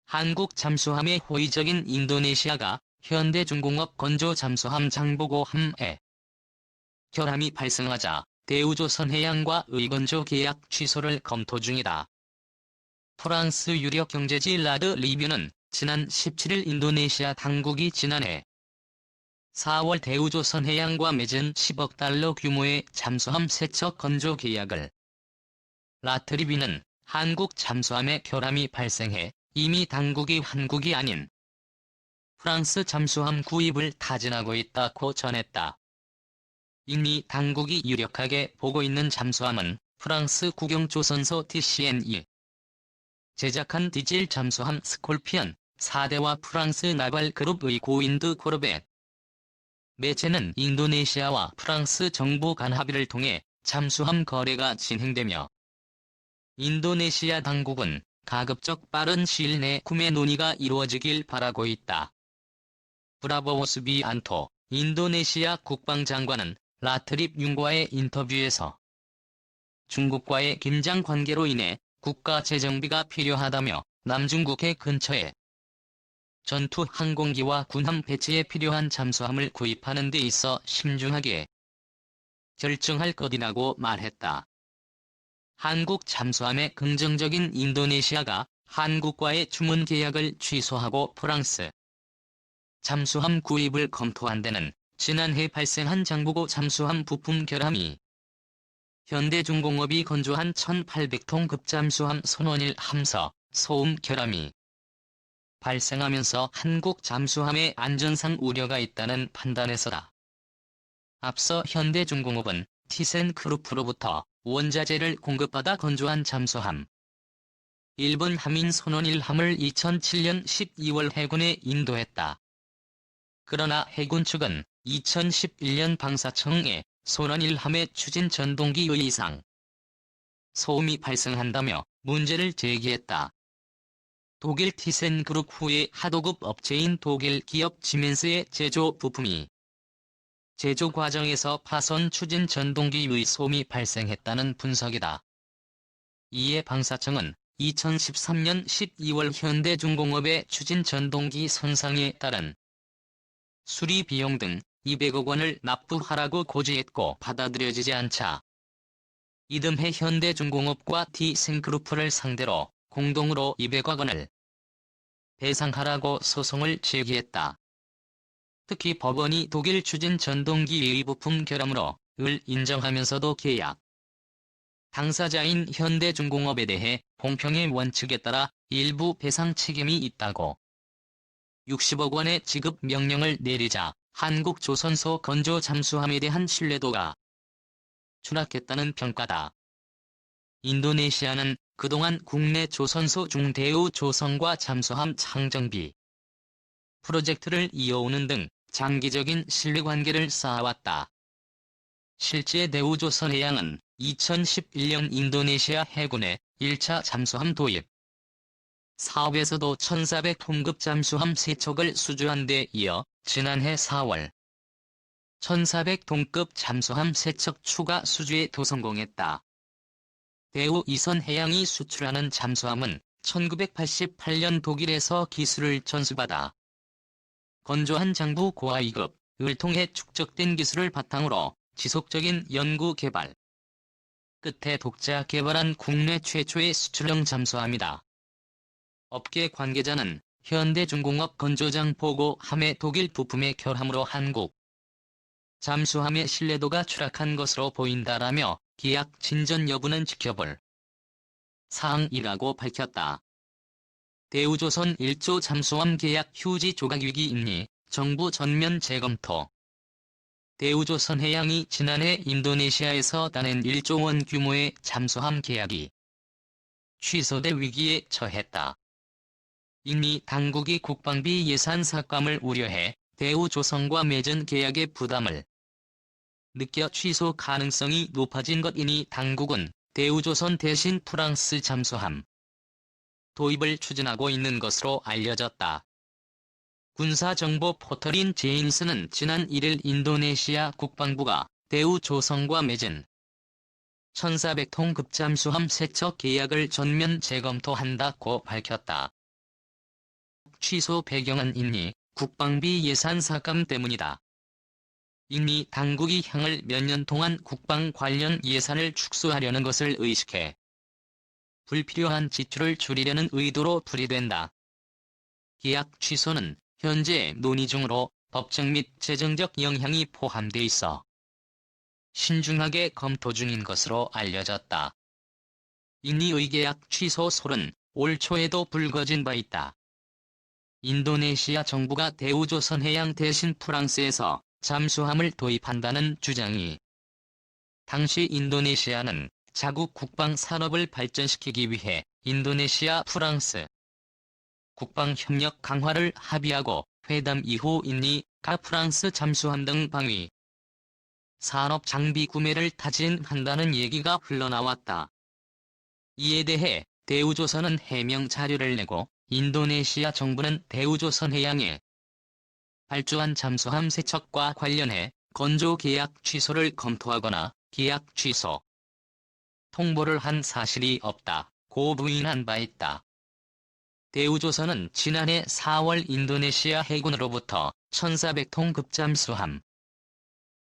한국 잠수함의 호의적인 인도네시아가 현대중공업 건조 잠수함 장보고함에 결함이 발생하자 대우조선해양과의 건조 계약 취소를 검토 중이다. 프랑스 유력 경제지 라드 리뷰는 지난 17일 인도네시아 당국이 지난해 4월 대우조선해양과 맺은 10억 달러 규모의 잠수함 세척 건조 계약을 라트리비는 한국 잠수함에 결함이 발생해 이미 당국이 한국이 아닌 프랑스 잠수함 구입을 타진하고 있다고 전했다. 이미 당국이 유력하게 보고 있는 잠수함은 프랑스 국영조선소 TCN이 제작한 디젤 잠수함 스콜피언 4대와 프랑스 나발그룹의 고인드 코르벳. 매체는 인도네시아와 프랑스 정부 간 합의를 통해 잠수함 거래가 진행되며 인도네시아 당국은 가급적 빠른 시일 내 구매 논의가 이루어지길 바라고 있다. 브라보오 수비안토 인도네시아 국방장관은 라트립 윤과의 인터뷰에서 중국과의 긴장 관계로 인해 국가 재정비가 필요하다며 남중국해 근처에 전투 항공기와 군함 배치에 필요한 잠수함을 구입하는 데 있어 신중하게 결정할 것이라고 말했다. 한국 잠수함의 긍정적인 인도네시아가 한국과의 주문 계약을 취소하고 프랑스 잠수함 구입을 검토한 데는 지난해 발생한 장보고 잠수함 부품 결함이 현대중공업이 건조한 1800톤 급잠수함 손원일 함서 소음 결함이 발생하면서 한국 잠수함의 안전상 우려가 있다는 판단에서다. 앞서 현대중공업은 티센그룹으로부터 원자재를 공급받아 건조한 잠수함 일본 함인 손원일함을 2007년 12월 해군에 인도했다. 그러나 해군 측은 2011년 방사청에 손원일함의 추진 전동기의 이상 소음이 발생한다며 문제를 제기했다. 독일 티센그룹 후에 하도급 업체인 독일 기업 지멘스의 제조 부품이 제조 과정에서 파손 추진 전동기의 소음이 발생했다는 분석이다. 이에 방사청은 2013년 12월 현대중공업의 추진 전동기 손상에 따른 수리 비용 등 200억 원을 납부하라고 고지했고 받아들여지지 않자 이듬해 현대중공업과 티센그룹을 상대로 공동으로 200억 원을 배상하라고 소송을 제기했다. 특히 법원이 독일 추진 전동기의 부품 결함으로 을 인정하면서도 계약 당사자인 현대중공업에 대해 공평의 원칙에 따라 일부 배상 책임이 있다고 60억 원의 지급 명령을 내리자 한국조선소 건조 잠수함에 대한 신뢰도가 추락했다는 평가다. 인도네시아는 그동안 국내 조선소 중 대우조선과 잠수함 창정비 프로젝트를 이어오는 등 장기적인 신뢰관계를 쌓아왔다. 실제 대우조선해양은 2011년 인도네시아 해군의 1차 잠수함 도입 사업에서도 1400톤급 잠수함 세척을 수주한 데 이어 지난해 4월 1400톤급 잠수함 세척 추가 수주에도 성공했다. 대우 이선해양이 수출하는 잠수함은 1988년 독일에서 기술을 전수받아 건조한 장부 고하위급을 통해 축적된 기술을 바탕으로 지속적인 연구 개발 끝에 독자 개발한 국내 최초의 수출형 잠수함이다. 업계 관계자는 현대중공업 건조장 보고함의 독일 부품의 결함으로 한국 잠수함의 신뢰도가 추락한 것으로 보인다라며 계약 진전 여부는 지켜볼 사항이라고 밝혔다. 대우조선 1조 잠수함 계약 휴지 조각위기임리 정부 전면 재검토 대우조선해양이 지난해 인도네시아에서 따낸 1조 원 규모의 잠수함 계약이 취소돼 위기에 처했다. 이미 당국이 국방비 예산 삭감을 우려해 대우조선과 맺은 계약의 부담을 느껴 취소 가능성이 높아진 것이니 당국은 대우조선 대신 프랑스 잠수함 도입을 추진하고 있는 것으로 알려졌다. 군사정보 포털인 제인스는 지난 1일 인도네시아 국방부가 대우조선과 맺은 1400톤 급잠수함 세척 계약을 전면 재검토한다고 밝혔다. 취소 배경은 인미 국방비 예산 삭감 때문이다. 인미 당국이 향을 몇 년 동안 국방 관련 예산을 축소하려는 것을 의식해 불필요한 지출을 줄이려는 의도로 풀이된다. 계약 취소는 현재 논의 중으로 법적 및 재정적 영향이 포함돼 있어 신중하게 검토 중인 것으로 알려졌다. 인미의 계약 취소 소는 올 초에도 불거진 바 있다. 인도네시아 정부가 대우조선해양 대신 프랑스에서 잠수함을 도입한다는 주장이 당시 인도네시아는 자국 국방 산업을 발전시키기 위해 인도네시아 프랑스 국방협력 강화를 합의하고 회담 이후 인미가 프랑스 잠수함 등 방위 산업 장비 구매를 타진한다는 얘기가 흘러나왔다. 이에 대해 대우조선은 해명 자료를 내고 인도네시아 정부는 대우조선해양에 발주한 잠수함 세척과 관련해 건조 계약 취소를 검토하거나 계약 취소 통보를 한 사실이 없다고 부인한 바 있다. 대우조선은 지난해 4월 인도네시아 해군으로부터 1,400톤 급잠수함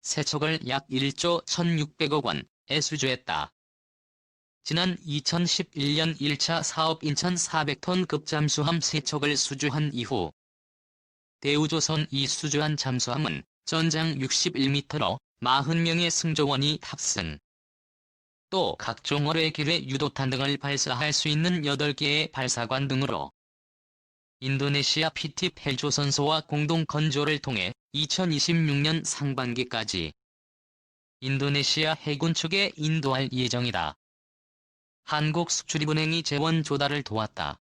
세척을 약 1조 1,600억 원에 수주했다. 지난 2011년 1차 사업 1,400톤 급잠수함 세척을 수주한 이후 대우조선이 수주한 잠수함은 전장 61m로 40명의 승조원이 탑승, 또 각종 어뢰 기뢰 유도탄 등을 발사할 수 있는 8개의 발사관 등으로 인도네시아 PT 펠조선소와 공동 건조를 통해 2026년 상반기까지 인도네시아 해군 측에 인도할 예정이다. 한국수출입은행이 재원 조달을 도왔다.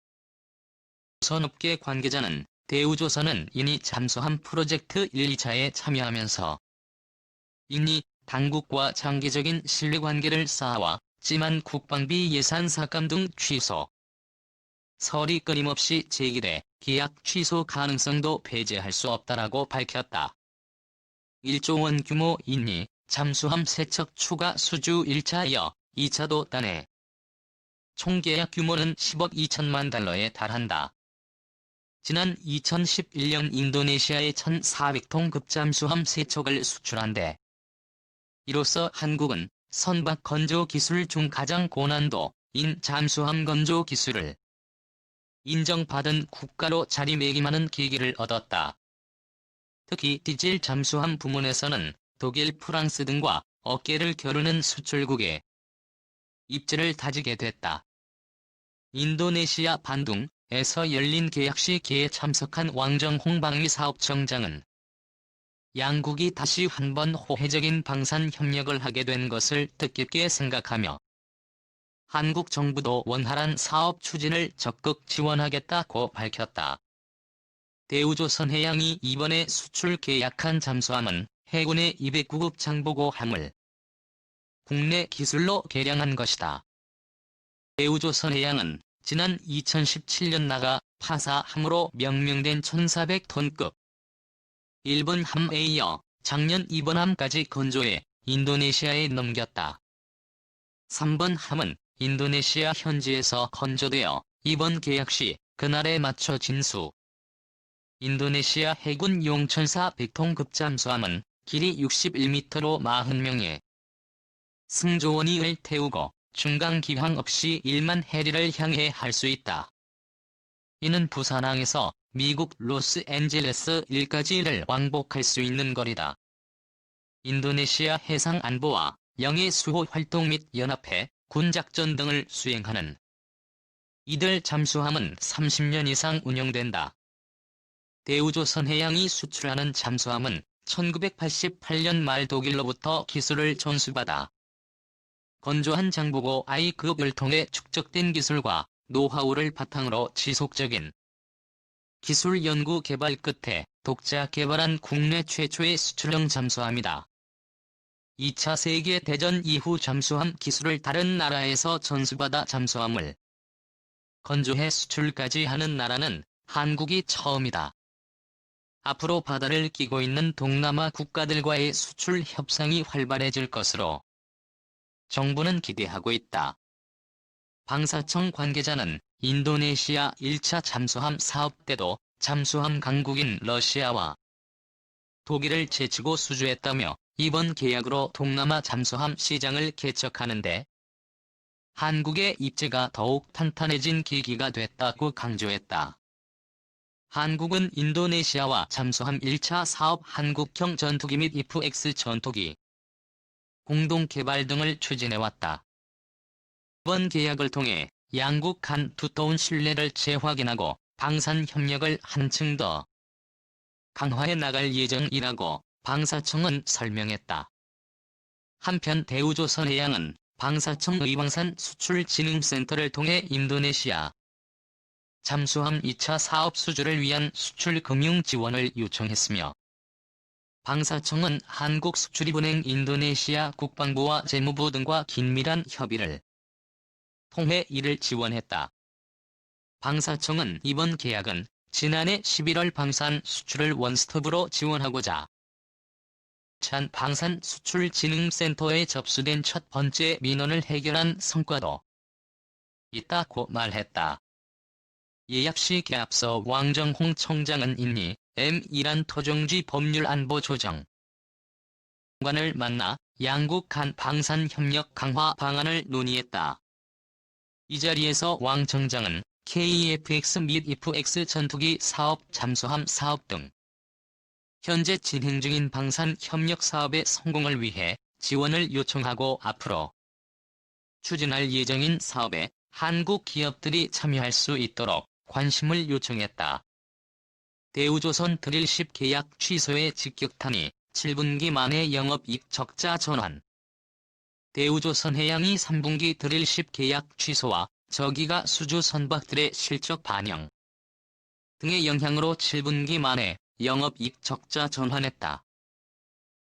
조선업계 관계자는 대우조선은 인미 잠수함 프로젝트 1, 2차에 참여하면서 인미 당국과 장기적인 신뢰관계를 쌓아왔지만 국방비 예산 삭감 등 취소 설이 끊임없이 제기돼 계약 취소 가능성도 배제할 수 없다라고 밝혔다. 1조 원 규모 인미 잠수함 세척 추가 수주 1차 이어 2차도 따내 총 계약 규모는 10억 2천만 달러에 달한다. 지난 2011년 인도네시아에 1,400톤 급잠수함 세척을 수출한 데 이로써 한국은 선박 건조 기술 중 가장 고난도인 잠수함 건조 기술을 인정받은 국가로 자리매김하는 계기를 얻었다. 특히 디젤 잠수함 부문에서는 독일, 프랑스 등과 어깨를 겨루는 수출국에 입지를 다지게 됐다. 인도네시아 반둥에서 열린 계약식에 참석한 왕정홍 방위 사업청장은 양국이 다시 한번 호혜적인 방산 협력을 하게 된 것을 뜻깊게 생각하며 한국 정부도 원활한 사업 추진을 적극 지원하겠다고 밝혔다. 대우조선해양이 이번에 수출 계약한 잠수함은 해군의 209급 장보고함을 국내 기술로 개량한 것이다. 대우조선해양은 지난 2017년 나가 파사함으로 명명된 1,400톤급 일본 함에 이어 작년 2번 함까지 건조해 인도네시아에 넘겼다. 3번 함은 인도네시아 현지에서 건조되어 이번 계약 시 그날에 맞춰 진수. 인도네시아 해군 용천사 100톤 급잠수함은 길이 61m로 40명의 승조원이 태우고 중간 기항 없이 1만 해리를 향해 할 수 있다. 이는 부산항에서 미국 로스앤젤레스 일까지를 왕복할 수 있는 거리다. 인도네시아 해상안보와 영해 수호 활동 및 연합해 군작전 등을 수행하는 이들 잠수함은 30년 이상 운영된다. 대우조선해양이 수출하는 잠수함은 1988년 말 독일로부터 기술을 전수받아 건조한 장보고 I급을 통해 축적된 기술과 노하우를 바탕으로 지속적인 기술 연구 개발 끝에 독자 개발한 국내 최초의 수출형 잠수함이다. 2차 세계대전 이후 잠수함 기술을 다른 나라에서 전수받아 잠수함을 건조해 수출까지 하는 나라는 한국이 처음이다. 앞으로 바다를 끼고 있는 동남아 국가들과의 수출 협상이 활발해질 것으로 정부는 기대하고 있다. 방사청 관계자는 인도네시아 1차 잠수함 사업 때도 잠수함 강국인 러시아와 독일을 제치고 수주했다며 이번 계약으로 동남아 잠수함 시장을 개척하는데 한국의 입지가 더욱 탄탄해진 계기가 됐다고 강조했다. 한국은 인도네시아와 잠수함 1차 사업 한국형 전투기 및 IF-X 전투기 공동 개발 등을 추진해왔다. 이번 계약을 통해 양국 간 두터운 신뢰를 재확인하고 방산 협력을 한층 더 강화해 나갈 예정이라고 방사청은 설명했다. 한편 대우조선해양은 방사청 의방산 수출진흥센터를 통해 인도네시아 잠수함 2차 사업 수주를 위한 수출 금융 지원을 요청했으며 방사청은 한국수출입은행 인도네시아 국방부와 재무부 등과 긴밀한 협의를 통해 이를 지원했다. 방사청은 이번 계약은 지난해 11월 방산 수출을 원스톱으로 지원하고자 찬 방산 수출진흥센터에 접수된 첫 번째 민원을 해결한 성과도 있다고 말했다. 예약 시기에 앞서 왕정홍 청장은 인니 M 이란 토종지 법률 안보 조정 관을 만나 양국 간 방산 협력 강화 방안을 논의했다. 이 자리에서 왕 청장은 KF-X 및 IF-X 전투기 사업, 잠수함 사업 등 현재 진행 중인 방산 협력 사업의 성공을 위해 지원을 요청하고 앞으로 추진할 예정인 사업에 한국 기업들이 참여할 수 있도록 관심을 요청했다. 대우조선 드릴십 계약 취소의 직격탄이 7분기 만에 영업이익 적자 전환. 대우조선해양이 3분기 드릴십 계약 취소와 저기가 수주 선박들의 실적 반영 등의 영향으로 7분기 만에 영업이익 적자 전환했다.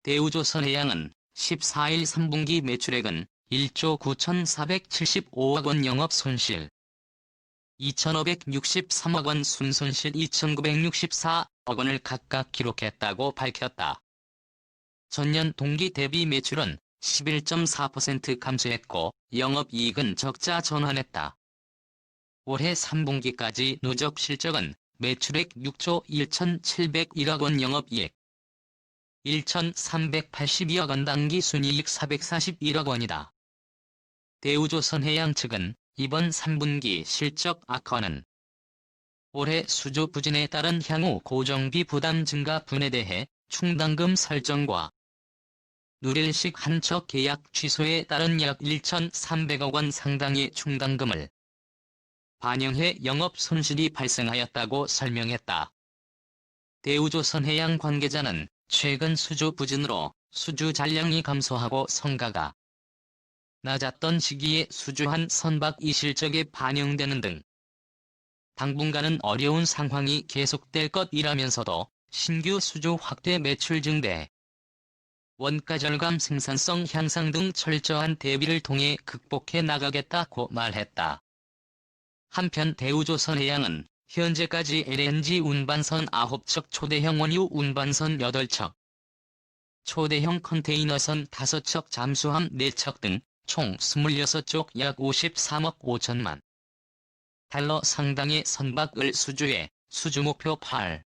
대우조선해양은 14일 3분기 매출액은 1조 9,475억 원 영업손실 2,563억 원 순손실 2,964억 원을 각각 기록했다고 밝혔다. 전년 동기 대비 매출은 11.4% 감소했고 영업이익은 적자 전환했다. 올해 3분기까지 누적 실적은 매출액 6조 1,701억 원 영업이익 1,382억 원 당기순이익 441억 원이다. 대우조선해양 측은 이번 3분기 실적 악화는 올해 수주 부진에 따른 향후 고정비 부담 증가 분에 대해 충당금 설정과 누릴식 한 척 계약 취소에 따른 약 1,300억 원 상당의 충당금을 반영해 영업 손실이 발생하였다고 설명했다. 대우조선해양 관계자는 최근 수주 부진으로 수주 잔량이 감소하고 성가가 낮았던 시기에 수주한 선박이 실적에 반영되는 등 당분간은 어려운 상황이 계속될 것이라면서도 신규 수주 확대 매출 증대, 원가 절감 생산성 향상 등 철저한 대비를 통해 극복해 나가겠다고 말했다. 한편 대우조선해양은 현재까지 LNG 운반선 9척, 초대형 원유 운반선 8척, 초대형 컨테이너선 5척, 잠수함 4척 등 총 26쪽 약 53억 5천만 달러 상당의 선박을 수주해 수주 목표 8